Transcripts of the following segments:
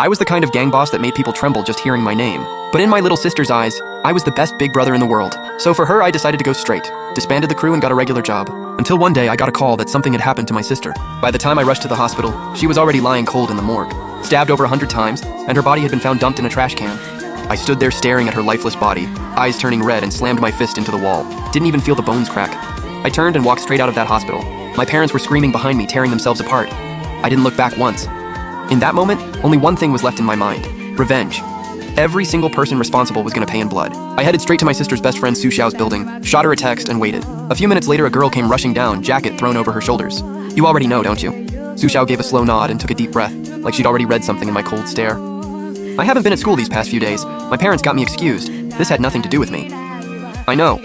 I was the kind of gang boss that made people tremble just hearing my name. But in my little sister's eyes, I was the best big brother in the world. So for her, I decided to go straight, disbanded the crew and got a regular job. Until one day, I got a call that something had happened to my sister. By the time I rushed to the hospital, she was already lying cold in the morgue, stabbed over 100 times, and her body had been found dumped in a trash can. I stood there staring at her lifeless body, eyes turning red, and slammed my fist into the wall. Didn't even feel the bones crack. I turned and walked straight out of that hospital. My parents were screaming behind me, tearing themselves apart. I didn't look back once. In that moment, only one thing was left in my mind: revenge. Every single person responsible was gonna pay in blood. I headed straight to my sister's best friend Su Xiao's building, shot her a text, and waited. A few minutes later, a girl came rushing down, jacket thrown over her shoulders. You already know, don't you? Su Xiao gave a slow nod and took a deep breath, like she'd already read something in my cold stare. I haven't been at school these past few days. My parents got me excused. This had nothing to do with me. I know.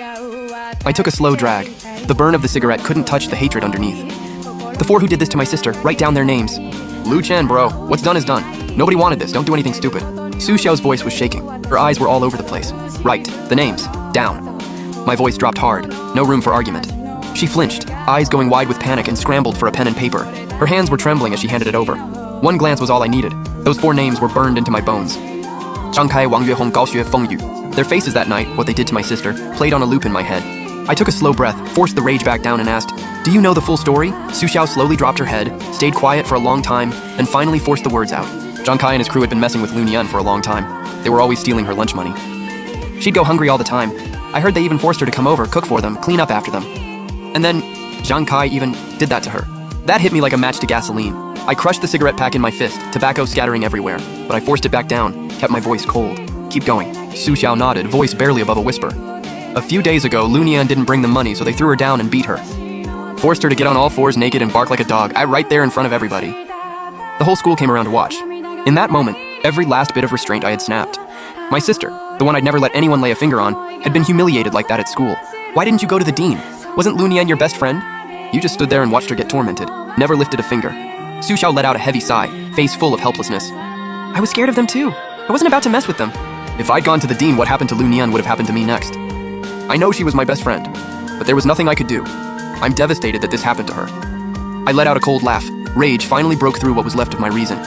I took a slow drag. The burn of the cigarette couldn't touch the hatred underneath. The four who did this to my sister, write down their names. Lu Chen, bro. What's done is done. Nobody wanted this. Don't do anything stupid. Su Xiao's voice was shaking. Her eyes were all over the place. Right. The names. Down. My voice dropped hard. No room for argument. She flinched, eyes going wide with panic, and scrambled for a pen and paper. Her hands were trembling as she handed it over. One glance was all I needed. Those four names were burned into my bones. Zhang Kai, Wang Yuehong, Gao Xue, Feng Yu. Their faces that night, what they did to my sister, played on a loop in my head. I took a slow breath, forced the rage back down, and asked, "Do you know the full story?" Su Xiao slowly dropped her head, stayed quiet for a long time, and finally forced the words out. Zhang Kai and his crew had been messing with Lu Nian for a long time. They were always stealing her lunch money. She'd go hungry all the time. I heard they even forced her to come over, cook for them, clean up after them. And then, Zhang Kai even did that to her. That hit me like a match to gasoline. I crushed the cigarette pack in my fist, tobacco scattering everywhere, but I forced it back down, kept my voice cold. Keep going. Su Xiao nodded, voice barely above a whisper. A few days ago, Lu Nian didn't bring the money, so they threw her down and beat her. Forced her to get on all fours naked and bark like a dog, right there in front of everybody. The whole school came around to watch. In that moment, every last bit of restraint I had snapped. My sister, the one I'd never let anyone lay a finger on, had been humiliated like that at school. Why didn't you go to the dean? Wasn't Lu Nian your best friend? You just stood there and watched her get tormented, never lifted a finger. Su Xiao let out a heavy sigh, face full of helplessness. I was scared of them too. I wasn't about to mess with them. If I'd gone to the dean, what happened to Lu Nian would have happened to me next. I know she was my best friend, but there was nothing I could do. I'm devastated that this happened to her. I let out a cold laugh. Rage finally broke through what was left of my reason.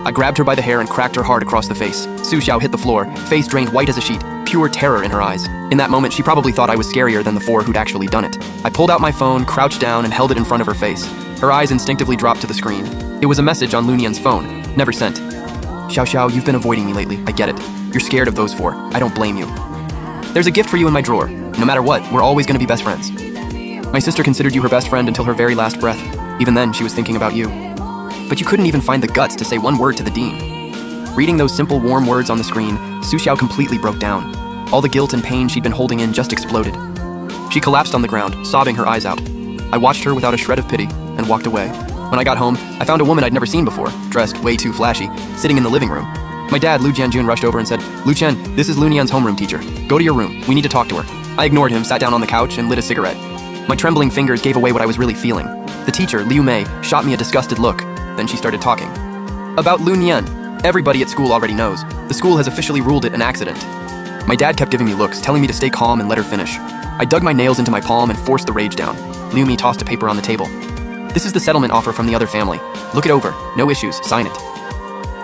I grabbed her by the hair and cracked her hard across the face. Su Xiao hit the floor, face drained white as a sheet, pure terror in her eyes. In that moment, she probably thought I was scarier than the four who'd actually done it. I pulled out my phone, crouched down, and held it in front of her face. Her eyes instinctively dropped to the screen. It was a message on Lu Nian's phone, never sent. Xiao Xiao, you've been avoiding me lately. I get it. You're scared of those four. I don't blame you. There's a gift for you in my drawer. No matter what, we're always gonna be best friends. My sister considered you her best friend until her very last breath. Even then, she was thinking about you. But you couldn't even find the guts to say one word to the dean. Reading those simple, warm words on the screen, Su Xiao completely broke down. All the guilt and pain she'd been holding in just exploded. She collapsed on the ground, sobbing her eyes out. I watched her without a shred of pity and walked away. When I got home, I found a woman I'd never seen before, dressed way too flashy, sitting in the living room. My dad, Lu Jianjun, rushed over and said, "Lu Chen, this is Lu Nian's homeroom teacher. Go to your room. We need to talk to her." I ignored him, sat down on the couch, and lit a cigarette. My trembling fingers gave away what I was really feeling. The teacher, Liu Mei, shot me a disgusted look. Then she started talking. About Lu Nian. Everybody at school already knows. The school has officially ruled it an accident. My dad kept giving me looks, telling me to stay calm and let her finish. I dug my nails into my palm and forced the rage down. Liu Mei tossed a paper on the table. "This is the settlement offer from the other family. Look it over. No issues. Sign it.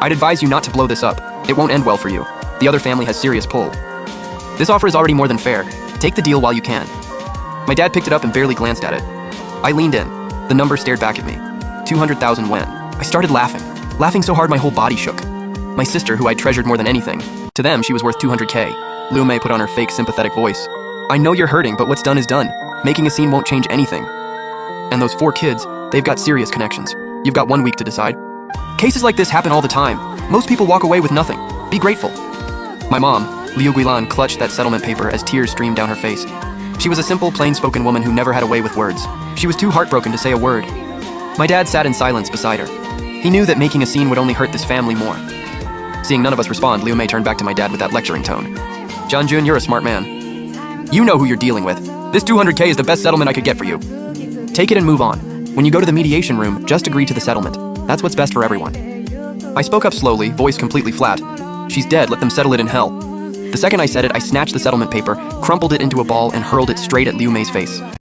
I'd advise you not to blow this up. It won't end well for you. The other family has serious pull. This offer is already more than fair. Take the deal while you can." My dad picked it up and barely glanced at it. I leaned in. The number stared back at me. 200,000 yuan. I started laughing so hard my whole body shook. My sister, who I treasured more than anything, to them she was worth 200K. Liu Mei put on her fake sympathetic voice. "I know you're hurting, but what's done is done. Making a scene won't change anything. And those four kids, they've got serious connections. You've got 1 week to decide. Cases like this happen all the time. Most people walk away with nothing. Be grateful." My mom, Liu Guilan, clutched that settlement paper as tears streamed down her face. She was a simple, plain-spoken woman who never had a way with words. She was too heartbroken to say a word. My dad sat in silence beside her. He knew that making a scene would only hurt this family more. Seeing none of us respond, Liu Mei turned back to my dad with that lecturing tone. "Jianjun, you're a smart man. You know who you're dealing with. This 200K is the best settlement I could get for you. Take it and move on. When you go to the mediation room, just agree to the settlement. That's what's best for everyone." I spoke up slowly, voice completely flat. "She's dead, let them settle it in hell." The second I said it, I snatched the settlement paper, crumpled it into a ball, and hurled it straight at Liu Mei's face.